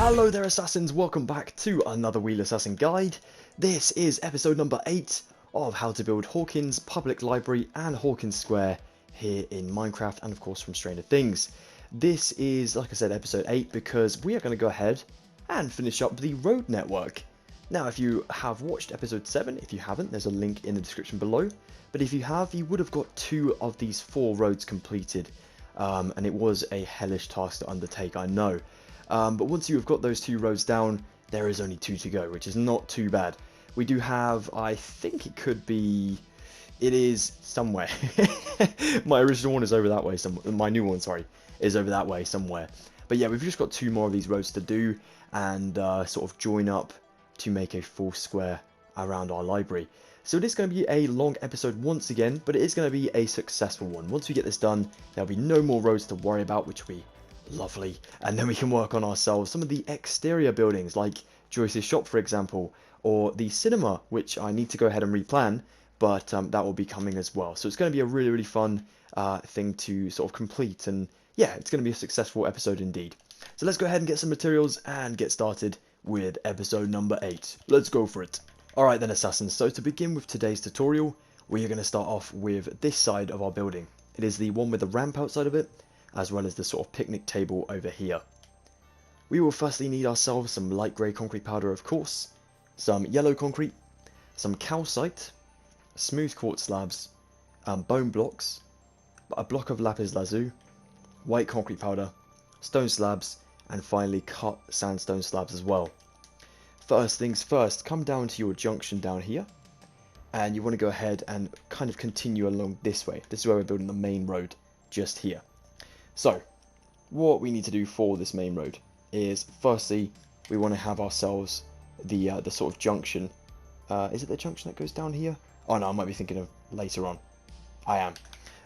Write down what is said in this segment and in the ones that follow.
Hello there assassins, welcome back to another Wheelassassin guide. This is episode number 8 of how to build Hawkins Public Library and Hawkins Square here in Minecraft and of course from Stranger Things. This is, like I said, episode 8 because we are going to go ahead and finish up the road network. Now if you have watched episode 7, if you haven't, there's a link in the description below. But if you have, you would have got 2 of these 4 roads completed. And it was a hellish task to undertake, I know. But once you have got those 2 roads down, there is only 2 to go, which is not too bad. We do have, I think it is somewhere. My original one is over that way, my new one, sorry, is over that way somewhere. But yeah, we've just got 2 more of these roads to do and sort of join up to make a full square around our library. So it is going to be a long episode once again, but it is going to be a successful one. Once we get this done, there'll be no more roads to worry about, which will be lovely. And then we can work on ourselves some of the exterior buildings, like Joyce's shop, for example, or the cinema, which I need to go ahead and replan, but that will be coming as well. So it's going to be a really, really fun thing to sort of complete. And yeah, it's going to be a successful episode indeed. So let's go ahead and get some materials and get started with episode number 8. Let's go for it. Alright then assassins, so to begin with today's tutorial, we are going to start off with this side of our building. It is the one with the ramp outside of it, as well as the sort of picnic table over here. We will firstly need ourselves some light grey concrete powder, of course, some yellow concrete, some calcite, smooth quartz slabs, bone blocks, a block of lapis lazuli, white concrete powder, stone slabs, and finally cut sandstone slabs as well. First things first, come down to your junction down here, and you want to go ahead and kind of continue along this way. This is where we're building the main road, just here. So, what we need to do for this main road is, firstly, we want to have ourselves the sort of junction. Is it the junction that goes down here? Oh no, I might be thinking of later on. I am.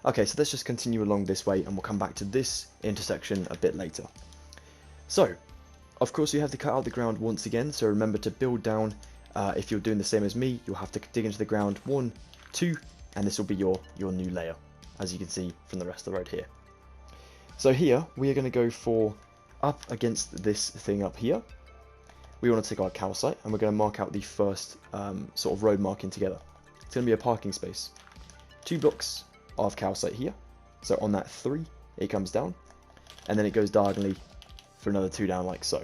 Okay, so let's just continue along this way, and we'll come back to this intersection a bit later. So, of course, you have to cut out the ground once again, so remember to build down. If you're doing the same as me, you'll have to dig into the ground 1, 2, and this will be your new layer, as you can see from the rest of the road here. So here, we are going to go for up against this thing up here. We want to take our calcite, and we're going to mark out the first sort of road marking together. It's going to be a parking space. 2 blocks of calcite here. So on that 3, it comes down, and then it goes diagonally for another 2 down like so.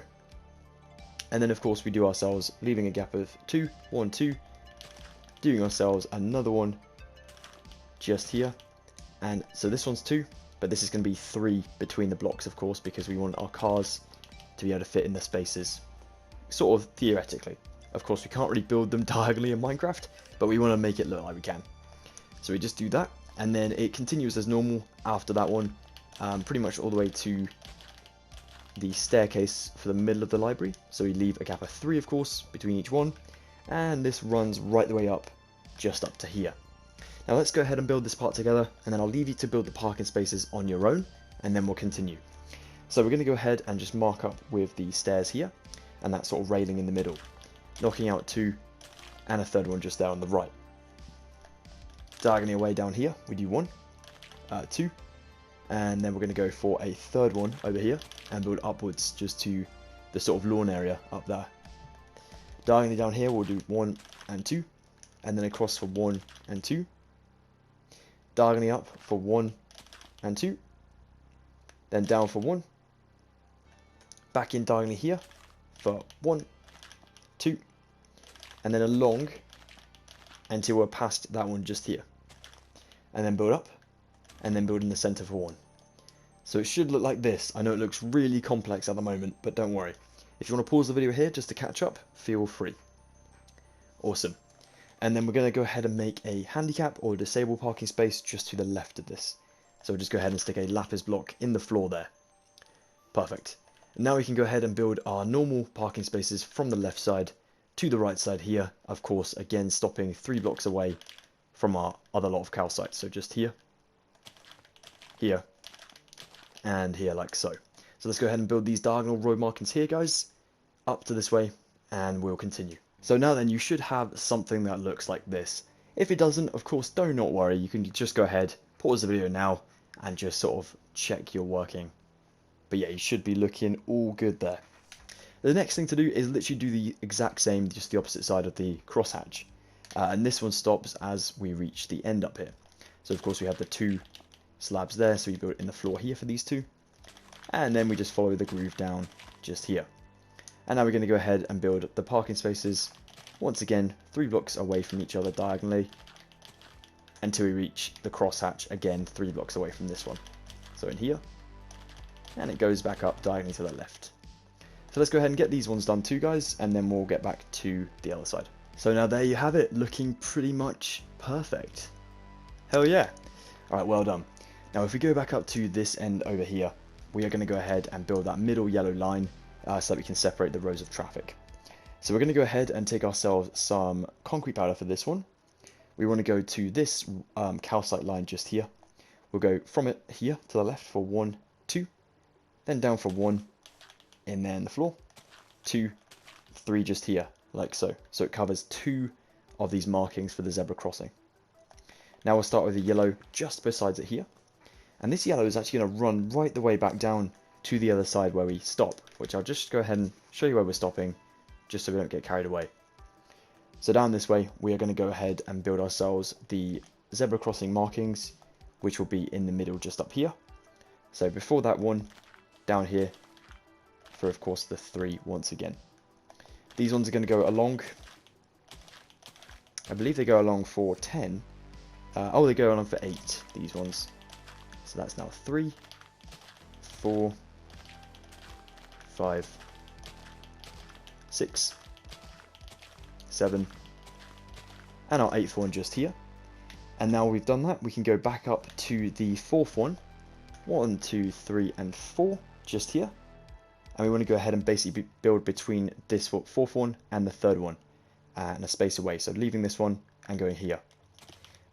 And then of course we do ourselves, leaving a gap of 2, 1, 2, doing ourselves another one just here. And so this one's 2, but this is going to be 3 between the blocks, of course, because we want our cars to be able to fit in the spaces, sort of theoretically. Of course we can't really build them diagonally in Minecraft, but we want to make it look like we can. So we just do that, and then it continues as normal after that one, pretty much all the way to the staircase for the middle of the library. So we leave a gap of 3, of course, between each one, and this runs right the way up, just up to here. Now let's go ahead and build this part together, and then I'll leave you to build the parking spaces on your own, and then we'll continue. So we're going to go ahead and just mark up with the stairs here, and that sort of railing in the middle, knocking out 2, and a 3rd one just there on the right. Diagonally away down here, we do 1, 2, and then we're going to go for a 3rd one over here and build upwards just to the sort of lawn area up there. Diagonally down here we'll do 1 and 2, and then across for 1 and 2. Diagonally up for 1 and 2, then down for 1, back in diagonally here for 1, 2, and then along until we're past that one just here, and then build up, and then build in the center for 1. So it should look like this. I know it looks really complex at the moment, but don't worry. If you want to pause the video here just to catch up, feel free. Awesome. And then we're going to go ahead and make a handicap or disabled parking space just to the left of this. So we'll just go ahead and stick a lapis block in the floor there. Perfect. Now we can go ahead and build our normal parking spaces from the left side to the right side here. Of course, again, stopping 3 blocks away from our other lot of calcite. So just here, here, and here like so. So let's go ahead and build these diagonal road markings here, guys, up to this way, and we'll continue. So now then, you should have something that looks like this. If it doesn't, of course, do not worry. You can just go ahead, pause the video now, and just sort of check you're working. But yeah, you should be looking all good there. The next thing to do is literally do the exact same, just the opposite side of the crosshatch. And this one stops as we reach the end up here. So of course we have the 2 slabs there, so we build it in the floor here for these 2. And then we just follow the groove down just here. And now we're going to go ahead and build the parking spaces, once again, 3 blocks away from each other diagonally, until we reach the crosshatch, again, 3 blocks away from this one. So in here, and it goes back up diagonally to the left. So let's go ahead and get these ones done too, guys, and then we'll get back to the other side. So now there you have it, looking pretty much perfect. Hell yeah. Alright, well done. Now if we go back up to this end over here, we are going to go ahead and build that middle yellow line so that we can separate the rows of traffic. So we're going to go ahead and take ourselves some concrete powder for this one. We want to go to this calcite line just here. We'll go from it here to the left for 1, 2, then down for 1, and then the floor, 2, 3 just here, like so. So it covers 2 of these markings for the zebra crossing. Now we'll start with the yellow just besides it here. And this yellow is actually going to run right the way back down to the other side where we stop, which I'll just go ahead and show you where we're stopping, just so we don't get carried away. So down this way, we are going to go ahead and build ourselves the zebra crossing markings, which will be in the middle just up here. So before that one, down here, for of course the 3 once again. These ones are going to go along, I believe they go along for 10. Oh, they go along for 8, these ones. So that's now 3, 4, 5, 6, 7, and our 8th one just here. And now we've done that, we can go back up to the 4th one. 1, 2, 3, and 4 just here. And we want to go ahead and basically build between this 4th one and the 3rd one, and a space away. So leaving this one and going here.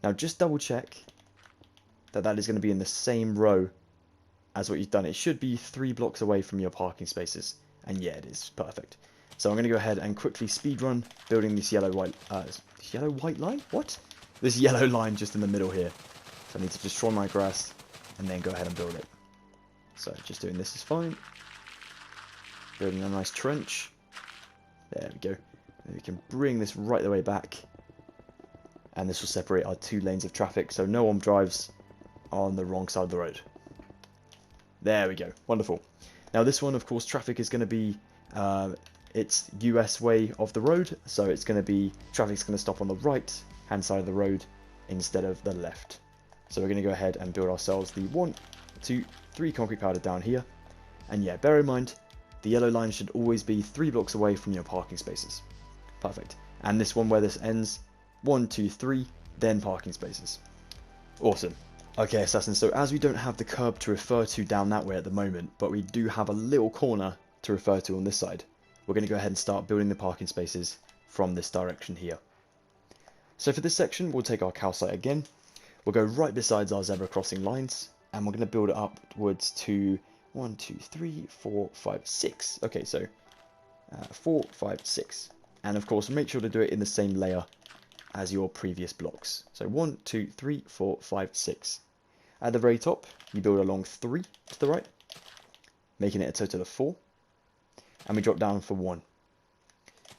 Now just double check that that is going to be in the same row as what you've done. It should be 3 blocks away from your parking spaces. And yeah, it is perfect. So I'm going to go ahead and quickly speedrun building this yellow-white line? What? This yellow line just in the middle here. So I need to destroy my grass and then go ahead and build it. So just doing this is fine. Building a nice trench. There we go. And we can bring this right the way back. And this will separate our 2 lanes of traffic so no one drives on the wrong side of the road. There we go. Wonderful. Now this one, of course, traffic is going to be it's US way of the road, so it's going to be traffic's going to stop on the right hand side of the road instead of the left. So we're going to go ahead and build ourselves the 1, 2, 3 concrete powder down here. And yeah, bear in mind, the yellow line should always be 3 blocks away from your parking spaces. Perfect. And this one where this ends, 1, 2, 3, then parking spaces. Awesome. Okay, Assassin, so as we don't have the curb to refer to down that way at the moment, but we do have a little corner to refer to on this side, we're going to go ahead and start building the parking spaces from this direction here. So for this section, we'll take our calcite again. We'll go right beside our zebra crossing lines, and we're going to build it upwards to 1, 2, 3, 4, 5, 6. Okay, so 4, 5, 6. And of course, make sure to do it in the same layer as your previous blocks. So 1, 2, 3, 4, 5, 6. At the very top, you build along 3 to the right, making it a total of 4. And we drop down for 1.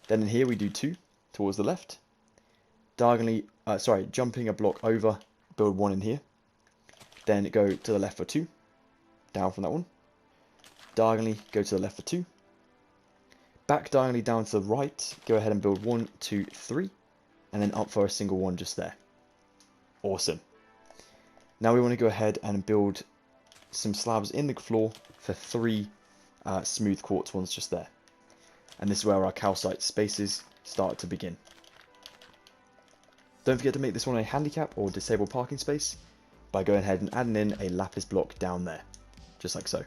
Then in here we do 2 towards the left. Diagonally, jumping a block over, build 1 in here. Then go to the left for 2. Down from that one. Diagonally, go to the left for 2. Back diagonally down to the right, go ahead and build 1, 2, 3. And then up for a single one just there. Awesome. Now we want to go ahead and build some slabs in the floor for 3 smooth quartz ones just there. And this is where our calcite spaces start to begin. Don't forget to make this one a handicap or disabled parking space by going ahead and adding in a lapis block down there, just like so.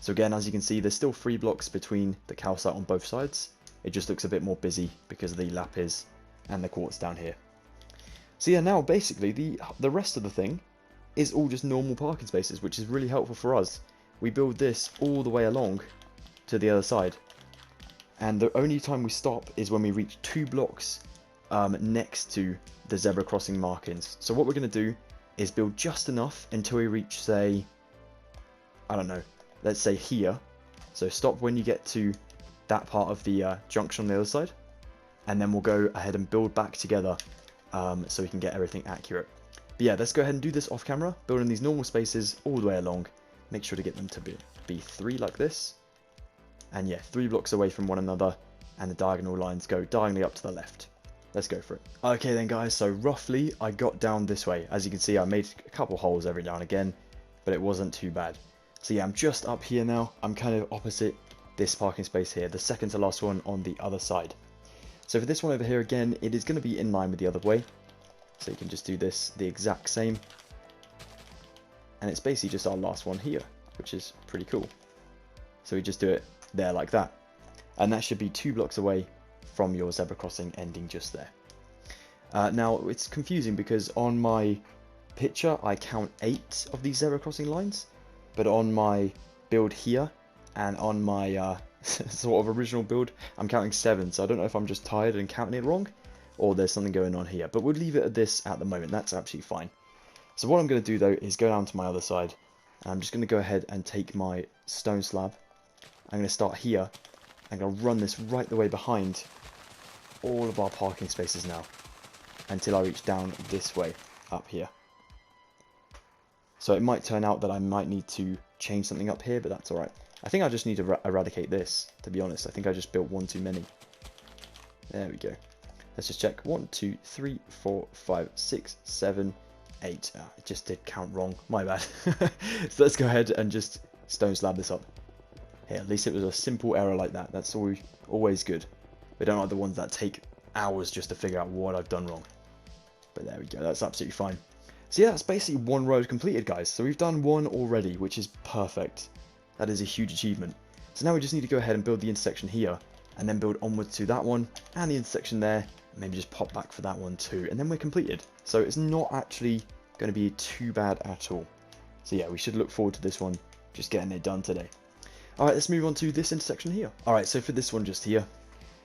So again, as you can see, there's still 3 blocks between the calcite on both sides. It just looks a bit more busy because of the lapis and the quartz down here. So yeah, now basically the rest of the thing is all just normal parking spaces, which is really helpful for us. We build this all the way along to the other side, and the only time we stop is when we reach 2 blocks next to the zebra crossing markings. So what we're going to do is build just enough until we reach, say, I don't know, let's say here. So stop when you get to that part of the junction on the other side, and then we'll go ahead and build back together so we can get everything accurate. But yeah, let's go ahead and do this off camera, building these normal spaces all the way along. Make sure to get them to be 3 like this. And yeah, 3 blocks away from one another, and the diagonal lines go diagonally up to the left. Let's go for it. Okay then guys, so roughly I got down this way. As you can see, I made a couple holes every now and again, but it wasn't too bad. So yeah, I'm just up here now. I'm kind of opposite this parking space here, the second to last one on the other side. So for this one over here again, it is going to be in line with the other way. So you can just do this the exact same. And it's basically just our last one here, which is pretty cool. So we just do it there like that. And that should be 2 blocks away from your zebra crossing ending just there. Now it's confusing because on my picture I count 8 of these zebra crossing lines, but on my build here and on my sort of original build I'm counting 7, so I don't know if I'm just tired and counting it wrong or there's something going on here, but we'll leave it at this at the moment. That's absolutely fine. So what I'm going to do though is go down to my other side, and I'm just going to go ahead and take my stone slab. I'm going to start here. I'm going to run this right the way behind all of our parking spaces now until I reach down this way up here. So it might turn out that I might need to change something up here, but that's alright. I think I just need to eradicate this, to be honest. I think I just built one too many. There we go. Let's just check. 1, 2, 3, 4, 5, 6, 7, 8. Oh, it just did count wrong. My bad. So let's go ahead and just stone slab this up. Here, at least it was a simple error like that. That's always good. We don't like the ones that take hours just to figure out what I've done wrong. But there we go. That's absolutely fine. So yeah, that's basically one road completed, guys. So we've done one already, which is perfect. That is a huge achievement. So now we just need to go ahead and build the intersection here, and then build onwards to that one, and the intersection there, and maybe just pop back for that one too, and then we're completed. So it's not actually going to be too bad at all. So yeah, we should look forward to this one, just getting it done today. Alright, let's move on to this intersection here. Alright, so for this one just here,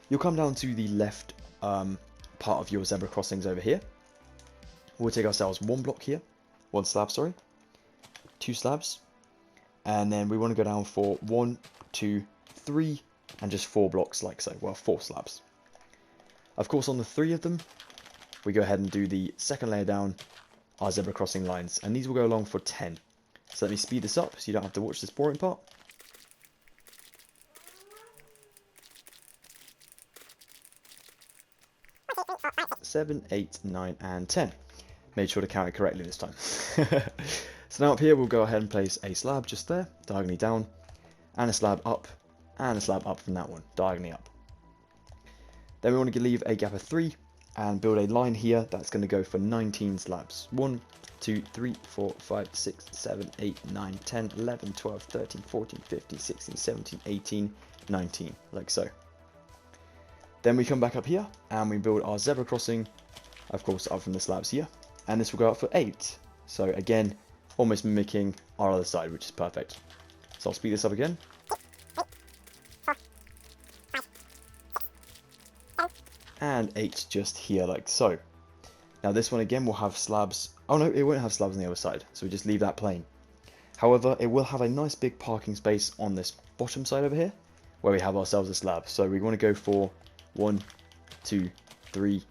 you'll come down to the left part of your zebra crossings over here. We'll take ourselves 1 block here, 1 slab, sorry, 2 slabs, and then we want to go down for 1, 2, 3, and just 4 blocks like so, well 4 slabs. Of course on the 3 of them, we go ahead and do the second layer down, our zebra crossing lines, and these will go along for 10. So let me speed this up so you don't have to watch this boring part. Seven, 8, 9, and 10. Made sure to count it correctly this time. So now up here we'll go ahead and place a slab just there, diagonally down, and a slab up from that one, diagonally up. Then we want to leave a gap of 3 and build a line here that's going to go for 19 slabs. 1, 2, 3, 4, 5, 6, 7, 8, 9, 10, 11, 12, 13, 14, 15, 16, 17, 18, 19, like so. Then we come back up here and we build our zebra crossing, of course up from the slabs here, and this will go up for 8. So again, almost mimicking our other side, which is perfect. So I'll speed this up again. And 8 just here like so. Now this one again will have slabs. Oh no, it won't have slabs on the other side, so we just leave that plain. However, it will have a nice big parking space on this bottom side over here, where we have ourselves a slab. So we want to go for 1, 2, 3,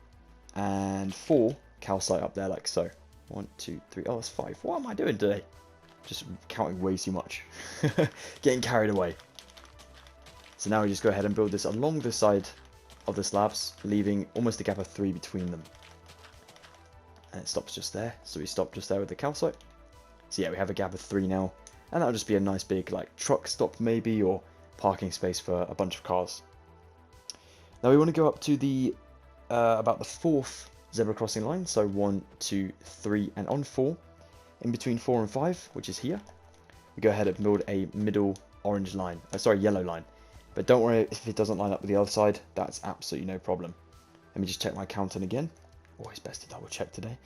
and 4 calcite up there like so. 1, 2, 3. Oh, that's 5. What am I doing today? Just counting way too much. Getting carried away. So now we just go ahead and build this along the side of the slabs, leaving almost a gap of 3 between them. And it stops just there. So we stop just there with the calcite. So yeah, we have a gap of 3 now. And that'll just be a nice big like truck stop maybe, or parking space for a bunch of cars. Now we want to go up to the about the 4th zebra crossing line, so 1, 2, 3, and on 4, in between 4 and 5, which is here, we go ahead and build a middle orange line, yellow line. But don't worry if it doesn't line up with the other side, that's absolutely no problem. Let me just check my counting again. Always best to double check today.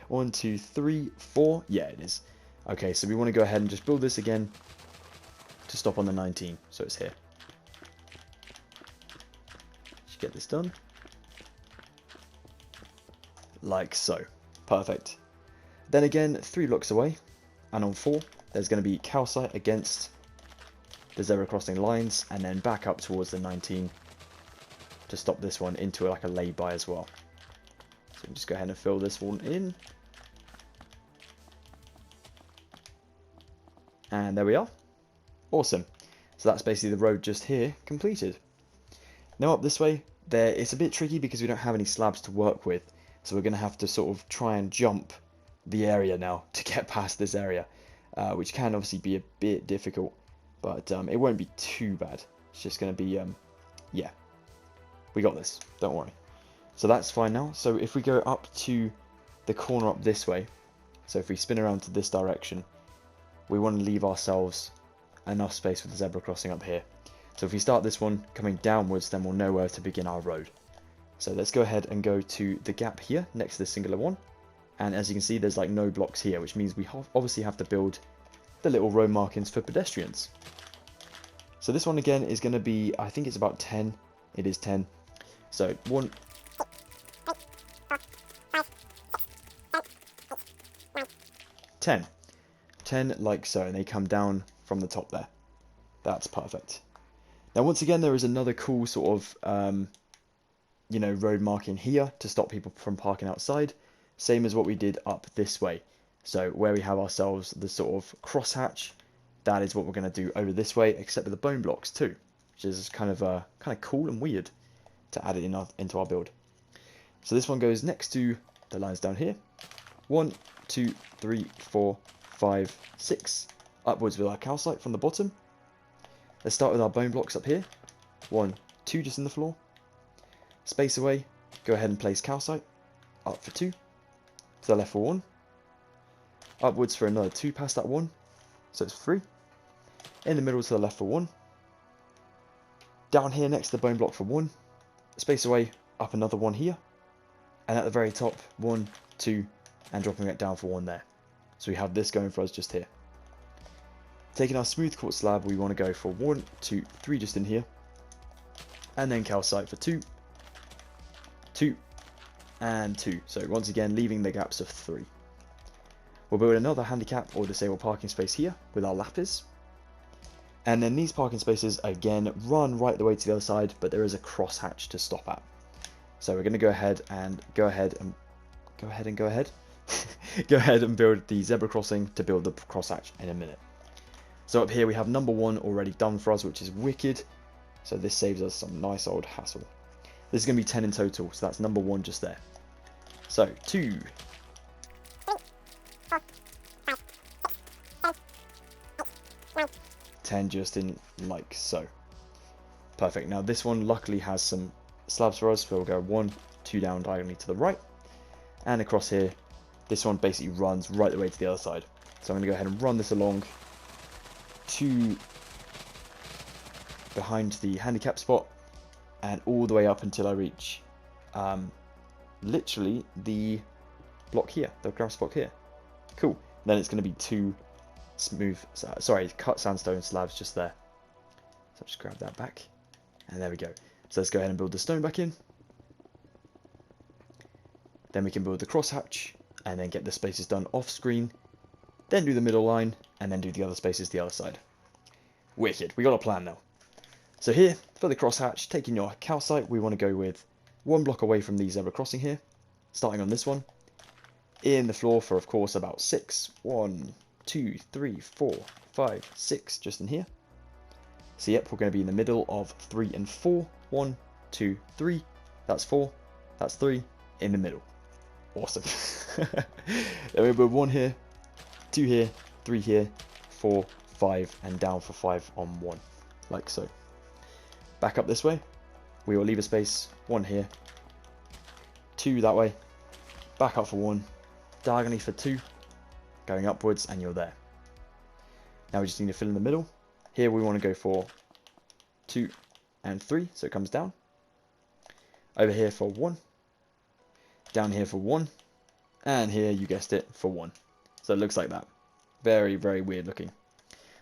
1, 2, 3, 4, yeah it is. Okay, so we want to go ahead and just build this again to stop on the 19, so it's here. Just get this done. Like so. Perfect. Then again, 3 blocks away, and on 4, there's going to be calcite against the zebra crossing lines, and then back up towards the 19 to stop this one into like a lay-by as well. So we'll just go ahead and fill this one in. And there we are. Awesome. So that's basically the road just here completed. Now up this way, it's a bit tricky because we don't have any slabs to work with. So we're going to have to sort of try and jump the area now to get past this area. Which can obviously be a bit difficult. But it won't be too bad. It's just going to be, yeah. We got this. Don't worry. So that's fine now. So if we go up to the corner up this way. So if we spin around to this direction. We want to leave ourselves enough space for the zebra crossing up here. So if we start this one coming downwards, then we'll know where to begin our road. So let's go ahead and go to the gap here next to the singular one. And as you can see, there's like no blocks here, which means we obviously have to build the little road markings for pedestrians. So this one again is going to be, I think it's about 10. It is 10. So 1, 10. 10 like so, and they come down from the top there. That's perfect. Now once again, there is another cool sort of you know, road marking here to stop people from parking outside, same as what we did up this way. So where we have ourselves the sort of crosshatch, that is what we're going to do over this way, except with the bone blocks too, which is kind of cool and weird to add it into our build. So this one goes next to the lines down here. 1, 2, 3, 4, 5, 6, upwards with our calcite from the bottom. Let's start with our bone blocks up here. 1, 2 just in the floor. Space away, go ahead and place calcite. Up for 2. To the left for 1. Upwards for another 2 past that 1. So it's 3. In the middle to the left for 1. Down here next to the bone block for 1. Space away, up another 1 here. And at the very top, 1, 2, and dropping it down for 1 there. So we have this going for us just here. Taking our smooth quartz slab, we want to go for 1, 2, 3 just in here. And then calcite for 2, 2, and 2. So once again, leaving the gaps of 3. We'll build another handicap or disabled parking space here with our lapis. And then these parking spaces, again, run right the way to the other side, but there is a crosshatch to stop at. So we're going to go ahead and go ahead and build the zebra crossing to build the crosshatch in a minute. So up here we have number 1 already done for us, which is wicked. So this saves us some nice old hassle. This is going to be 10 in total, so that's number 1 just there. So 2, 10 just in like so. Perfect. Now this one luckily has some slabs for us, so we'll go 1, 2 down diagonally to the right. And across here, this one basically runs right the way to the other side. So I'm going to go ahead and run this along to behind the handicap spot and all the way up until I reach literally the block here, the grass block here. Cool. Then it's going to be 2 smooth, sorry, cut sandstone slabs just there. So I'll just grab that back, and there we go. So let's go ahead and build the stone back in. Then we can build the crosshatch, and then get the spaces done off screen. Then do the middle line, and then do the other spaces the other side. Wicked, we got a plan now. So here, for the crosshatch, taking your calcite, we want to go with 1 block away from the zebra crossing here, starting on this one. In the floor for, of course, about 6. 1, 2, 3, 4, 5, 6, just in here. So yep, we're going to be in the middle of 3 and 4. 1, 2, 3. That's 4. That's 3. In the middle. Awesome. Then we build 1 here, 2 here, 3 here, 4, 5, and down for 5 on 1, like so. Back up this way. We will leave a space. 1 here, 2 that way. Back up for 1. Diagonally for 2. Going upwards, and you're there. Now we just need to fill in the middle. Here we want to go for 2 and 3, so it comes down. Over here for 1. Down here for 1. And here, you guessed it, for 1. So it looks like that. Very, very weird looking.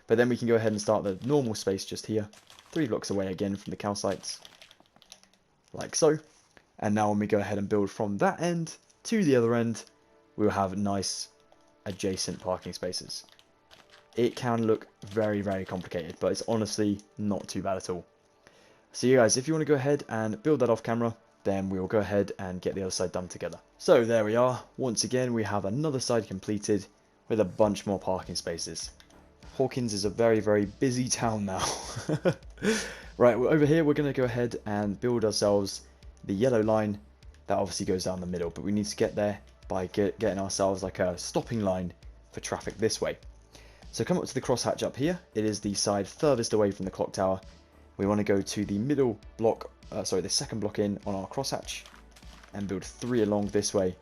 But then we can go ahead and start the normal space just here. 3 blocks away again from the calcites. Like so. And now when we go ahead and build from that end to the other end, we'll have nice adjacent parking spaces. it can look very, very complicated, but it's honestly not too bad at all. So you guys, if you want to go ahead and build that off camera, then we will go ahead and get the other side done together. So there we are. Once again, we have another side completed with a bunch more parking spaces. Hawkins is a very, very busy town now. Right, well, over here, we're going to go ahead and build ourselves the yellow line that obviously goes down the middle, but we need to get there by getting ourselves like a stopping line for traffic this way. So come up to the crosshatch up here. It is the side furthest away from the clock tower. We want to go to the middle block, the second block in on our crosshatch, and build 3 along this way,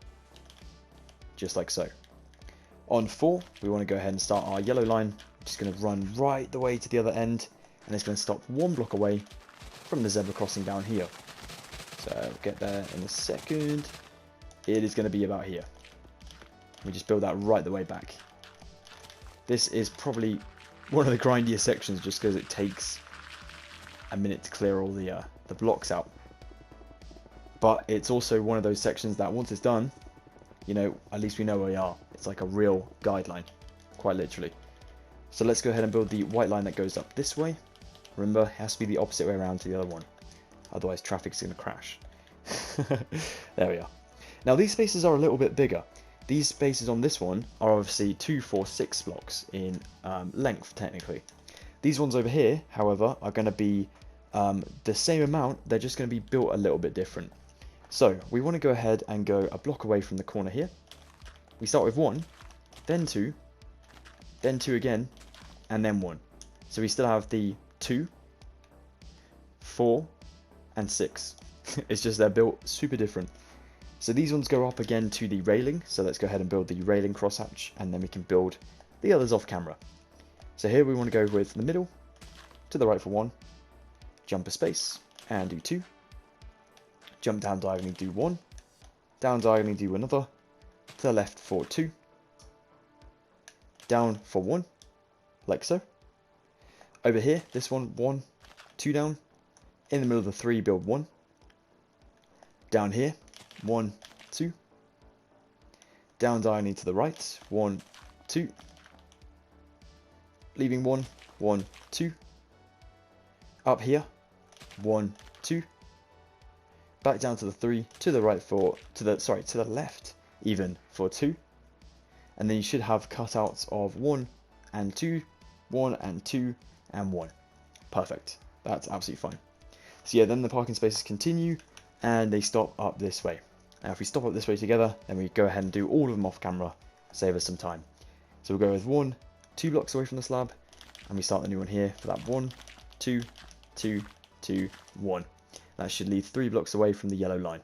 just like so. On 4, we want to go ahead and start our yellow line, which is going to run right the way to the other end, and it's going to stop 1 block away from the zebra crossing down here. So we'll get there in a second. It is going to be about here. We just build that right the way back. This is probably one of the grindiest sections just because it takes a minute to clear all the blocks out. But it's also one of those sections that once it's done, you know, at least we know where we are. It's like a real guideline, quite literally. So let's go ahead and build the white line that goes up this way. Remember, it has to be the opposite way around to the other one. Otherwise traffic's going to crash. There we are. Now these spaces are a little bit bigger. These spaces on this one are obviously 2, 4, 6 blocks in length, technically. These ones over here, however, are going to be the same amount. They're just going to be built a little bit different. So we want to go ahead and go a block away from the corner here. We start with 1, then 2 again, and then 1. So we still have the 2, 4, and 6. It's just they're built super different. So these ones go up again to the railing. So let's go ahead and build the railing crosshatch, and then we can build the others off camera. So here we want to go with the middle, to the right for 1, jump a space, and do 2. Jump down diagonally, do 1. Down diagonally, do another. To the left for 2. Down for 1, like so. Over here, this one, 1, 2 down. In the middle of the 3, build 1. Down here, 1, 2. Down diagonally to the right, 1, 2. Leaving 1, 1, 2. Up here, 1, 2. Back down to the 3, to the right for, to the left even for 2. And then you should have cutouts of 1 and 2, 1 and 2, and 1. Perfect. That's absolutely fine. So yeah, then the parking spaces continue, and they stop up this way. Now if we stop up this way together, then we go ahead and do all of them off camera, save us some time. So we'll go with 1, 2 blocks away from the slab, and we start the new one here for that 1, 2, 2, 2, 1. That should leave 3 blocks away from the yellow line.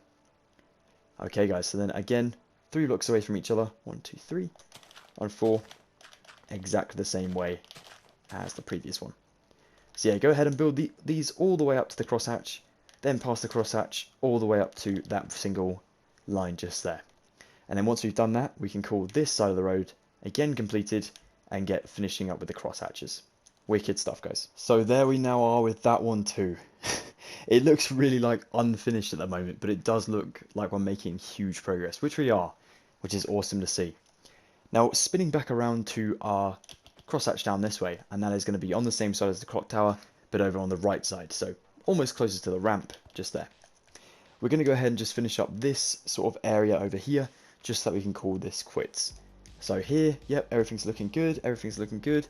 Okay guys, so then again, 3 blocks away from each other, 1, 2, 3, on 4, exactly the same way as the previous one. So yeah, go ahead and build these all the way up to the crosshatch, then past the crosshatch all the way up to that single line just there. And then once we've done that, we can call this side of the road again completed and get finishing up with the crosshatches. Wicked stuff, guys. So there we now are with that one too. It looks really like unfinished at the moment, but it does look like we're making huge progress, which we are, which is awesome to see. Now spinning back around to our crosshatch down this way, and that is going to be on the same side as the clock tower, but over on the right side, so almost closest to the ramp, just there. We're going to go ahead and just finish up this sort of area over here, just so that we can call this quits. So here, yep, everything's looking good, everything's looking good.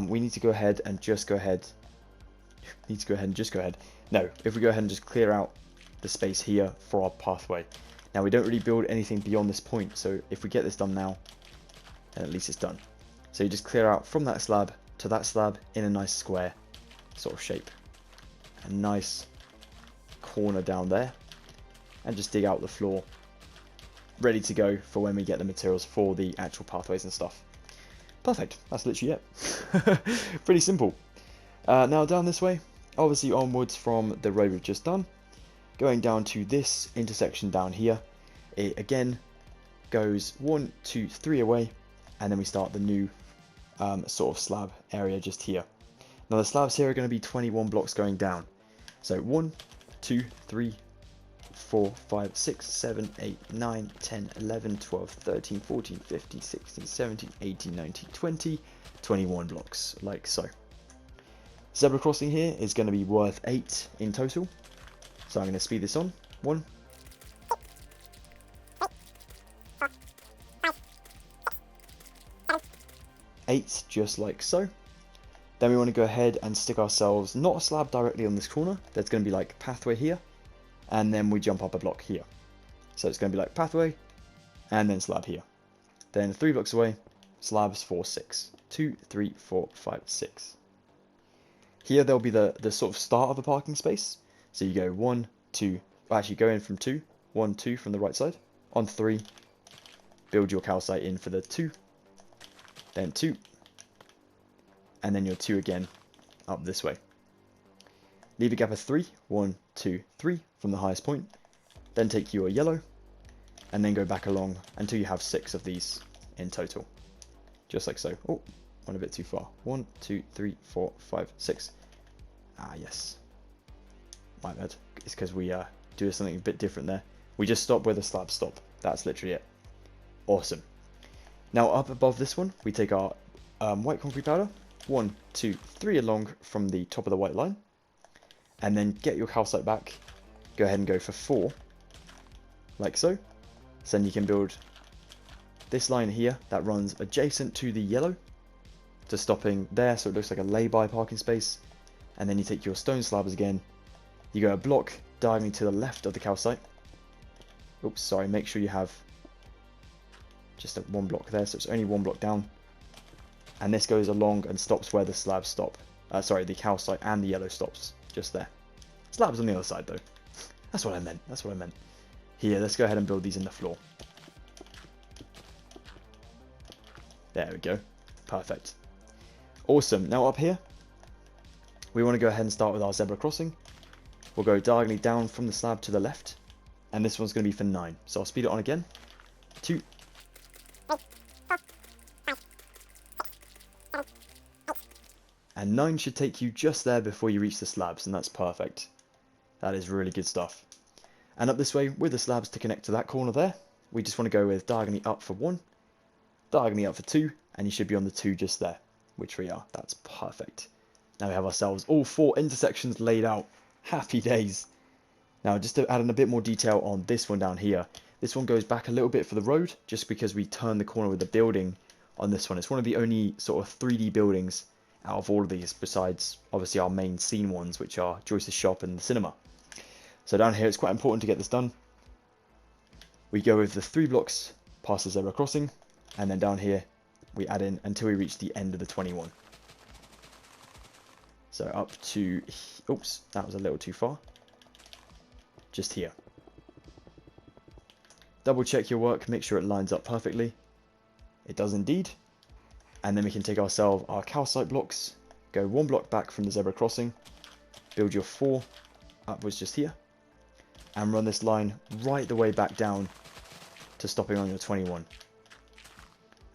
We need to go ahead and just go ahead. No, if we go ahead and just clear out the space here for our pathway. Now we don't really build anything beyond this point, so if we get this done now, then at least it's done. So you just clear out from that slab to that slab in a nice square sort of shape. A nice corner down there. And just dig out the floor. Ready to go for when we get the materials for the actual pathways and stuff. Perfect. That's literally it. Pretty simple. Now down this way. Obviously onwards from the road we've just done. Going down to this intersection down here. It again goes 1, 2, 3 away. And then we start the new sort of slab area just here. Now the slabs here are going to be 21 blocks going down. So 1, 2, 3, 4, 5, 6, 7, 8, 9, 10, 11, 12, 13, 14, 15, 16, 17, 18, 19, 20, 21 blocks, like so. Zebra crossing here is going to be worth 8 in total. So I'm going to speed this on. 1, 8, just like so. Then we want to go ahead and stick ourselves not a slab directly on this corner. There's going to be like pathway here, and then we jump up a block here. So it's going to be like pathway, and then slab here. Then 3 blocks away, slabs 4, 6. 2, 3, 4, 5, 6. Here there'll be the sort of start of a parking space. So you go 1, 2, actually go in from 2, 1, 2 from the right side. On 3, build your calcite in for the 2, then 2, and then your 2 again up this way. Leave a gap of 3, 1, 2, 3 from the highest point. Then take your yellow, and then go back along until you have 6 of these in total. Just like so. Oh, went a bit too far. 1, 2, 3, 4, 5, 6. Ah, yes. My bad. It's because we do something a bit different there. We just stop where the slabs stop. That's literally it. Awesome. Now up above this one, we take our white concrete powder. 1, 2, 3 along from the top of the white line. And then get your calcite back. Go ahead and go for 4. Like so. So then you can build this line here that runs adjacent to the yellow. To stopping there, so it looks like a lay-by parking space. And then you take your stone slabs again. You go a block diagonally to the left of the calcite. Oops, sorry, make sure you have just 1 block there, so it's only 1 block down. And this goes along and stops where the slabs stop. Sorry, the calcite and the yellow stops, just there. Slabs on the other side though. That's what I meant, that's what I meant. Here, let's go ahead and build these in the floor. There we go, perfect. Awesome, now up here, we want to go ahead and start with our zebra crossing. We'll go diagonally down from the slab to the left. And this one's going to be for 9. So I'll speed it on again. 2. And 9 should take you just there before you reach the slabs, and that's perfect. That is really good stuff. And up this way, with the slabs to connect to that corner there, we just want to go with diagonally up for 1, diagonally up for 2, and you should be on the 2 just there, which we are. That's perfect. Now we have ourselves all 4 intersections laid out. Happy days. Now just to add in a bit more detail on this one down here, this one goes back a little bit for the road, just because we turn the corner with the building on this one. It's one of the only sort of 3D buildings out of all of these, besides obviously our main scene ones, which are Joyce's shop and the cinema. So down here it's quite important to get this done. We go with the 3 blocks past the zebra crossing, and then down here we add in until we reach the end of the 21. So up to, oops, that was a little too far. Just here. Double check your work, make sure it lines up perfectly. It does indeed. And then we can take ourselves our calcite blocks, go 1 block back from the zebra crossing, build your 4 upwards just here, and run this line right the way back down to stopping on your 21.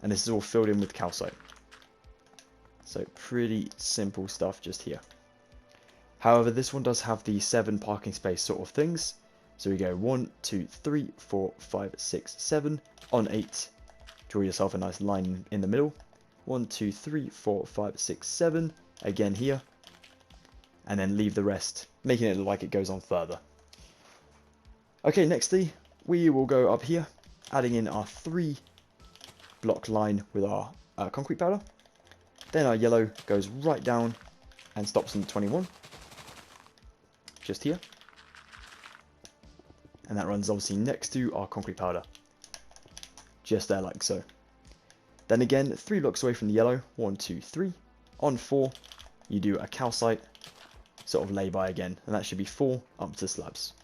And this is all filled in with calcite. So pretty simple stuff just here. However, this one does have the 7 parking space sort of things. So we go 1, 2, 3, 4, 5, 6, 7. On 8, draw yourself a nice line in the middle. 1, 2, 3, 4, 5, 6, 7. Again here. And then leave the rest, making it look like it goes on further. Okay, nextly, we will go up here, adding in our 3 block line with our concrete powder. Then our yellow goes right down and stops on 21. Just here. And that runs obviously next to our concrete powder. Just there like so. Then again, 3 blocks away from the yellow. 1, 2, 3. On 4, you do a calcite sort of lay-by again. And that should be 4 up to slabs.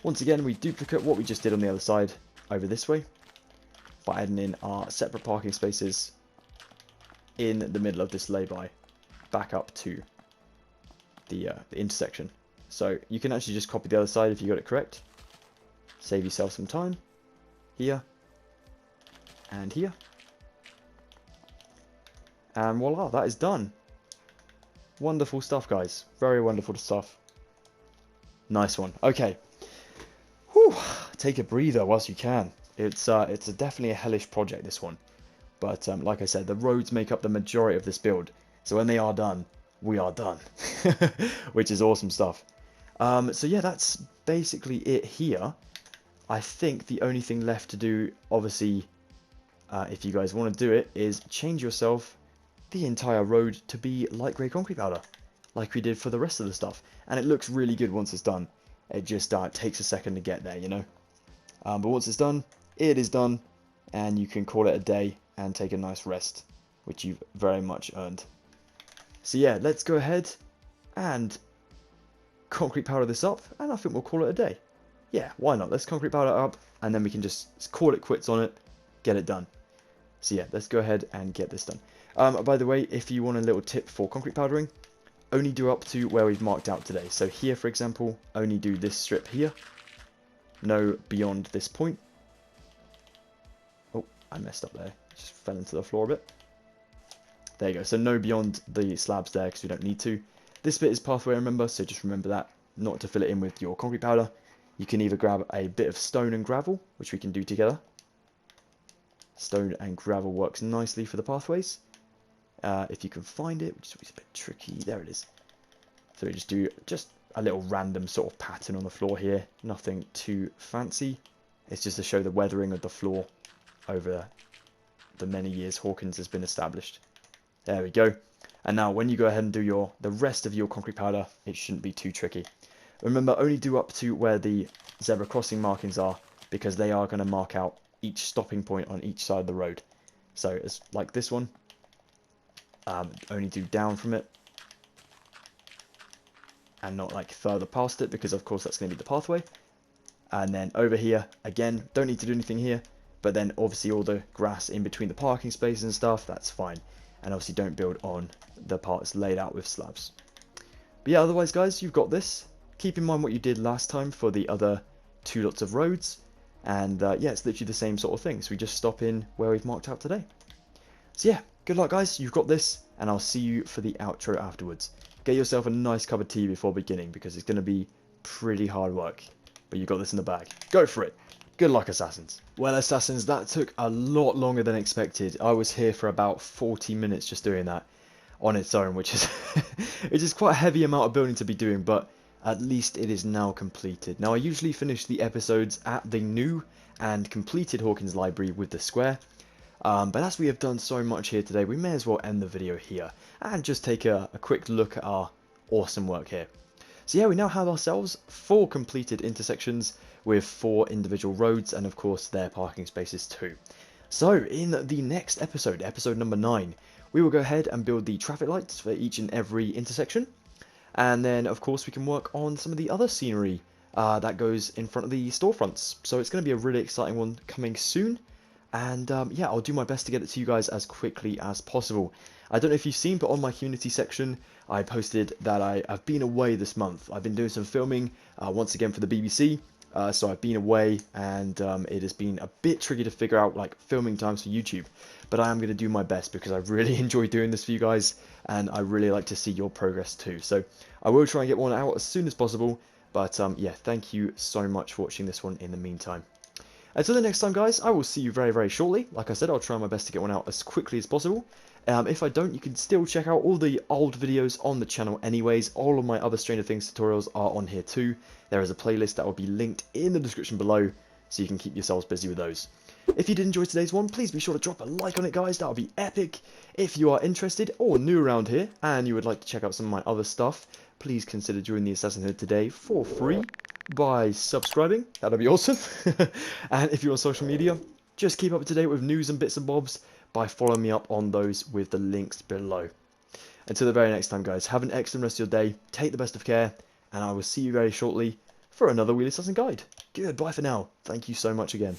Once again, we duplicate what we just did on the other side over this way. By adding in our separate parking spaces in the middle of this lay-by, back up to the intersection. So you can actually just copy the other side if you got it correct. Save yourself some time. Here. And here. And voila, that is done. Wonderful stuff, guys. Very wonderful stuff. Nice one. Okay. Whew, take a breather whilst you can. It's definitely a hellish project, this one. But like I said, the roads make up the majority of this build. So when they are done, we are done. Which is awesome stuff. So yeah, that's basically it here. I think the only thing left to do, obviously, if you guys want to do it, is change yourself the entire road to be light grey concrete powder, like we did for the rest of the stuff. And it looks really good once it's done. It just takes a second to get there, you know. But once it's done, it is done, and you can call it a day and take a nice rest, which you've very much earned. So yeah, let's go ahead and concrete powder this up, and I think we'll call it a day. Yeah, why not? Let's concrete powder up, and then we can just call it quits on it, get it done. So yeah, let's go ahead and get this done. By the way, if you want a little tip for concrete powdering, only do up to where we've marked out today. So here, for example, only do this strip here. No beyond this point. Oh, I messed up there. Just fell into the floor a bit. There you go. So no beyond the slabs there because we don't need to. This bit is pathway, remember, so just remember that, not to fill it in with your concrete powder. You can either grab a bit of stone and gravel, which we can do together. Stone and gravel works nicely for the pathways. If you can find it, which is a bit tricky. There it is. So we just do a little random sort of pattern on the floor here. Nothing too fancy. It's just to show the weathering of the floor over the many years Hawkins has been established. There we go. And now when you go ahead and do the rest of your concrete powder, it shouldn't be too tricky. Remember, only do up to where the zebra crossing markings are, because they are going to mark out each stopping point on each side of the road. So it's like this one. Only do down from it. And not like further past it, because of course that's going to be the pathway. And then over here, again, don't need to do anything here. But then obviously all the grass in between the parking spaces and stuff, that's fine. And obviously don't build on the parts laid out with slabs. But yeah, otherwise guys, you've got this. Keep in mind what you did last time for the other 2 lots of roads. And yeah, it's literally the same sort of thing. So we just stop in where we've marked out today. So yeah, good luck guys, you've got this. And I'll see you for the outro afterwards. Get yourself a nice cup of tea before beginning, because it's going to be pretty hard work. But you've got this in the bag. Go for it. Good luck, Assassins. Well, Assassins, that took a lot longer than expected. I was here for about 40 minutes just doing that on its own, which is which is quite a heavy amount of building to be doing, but at least it is now completed. Now, I usually finish the episodes at the new and completed Hawkins library with the square. But as we have done so much here today, we may as well end the video here and just take a quick look at our awesome work here. So yeah, we now have ourselves 4 completed intersections with 4 individual roads and of course their parking spaces too. So in the next episode, episode number 9, we will go ahead and build the traffic lights for each and every intersection. And then of course we can work on some of the other scenery that goes in front of the storefronts. So it's going to be a really exciting one coming soon. And yeah, I'll do my best to get it to you guys as quickly as possible. I don't know if you've seen, but on my community section, I posted that I've been away this month. I've been doing some filming, once again for the BBC. So I've been away, and it has been a bit tricky to figure out like filming times for YouTube. But I am going to do my best because I really enjoy doing this for you guys, and I really like to see your progress too. So I will try and get one out as soon as possible. But yeah, thank you so much for watching this one in the meantime. Until the next time, guys, I will see you very, very shortly. Like I said, I'll try my best to get one out as quickly as possible. If I don't, you can still check out all the old videos on the channel anyways. All of my other Stranger Things tutorials are on here too. There is a playlist that will be linked in the description below, so you can keep yourselves busy with those. If you did enjoy today's one, please be sure to drop a like on it, guys. That would be epic. If you are interested or new around here and you would like to check out some of my other stuff, please consider joining the Assassin Hood today for free by subscribing. That'd be awesome. And if you're on social media, just keep up to date with news and bits and bobs by following me up on those with the links below. Until the very next time, guys, have an excellent rest of your day, take the best of care, and I will see you very shortly for another Wheelassassin guide. Goodbye for now. Thank you so much again.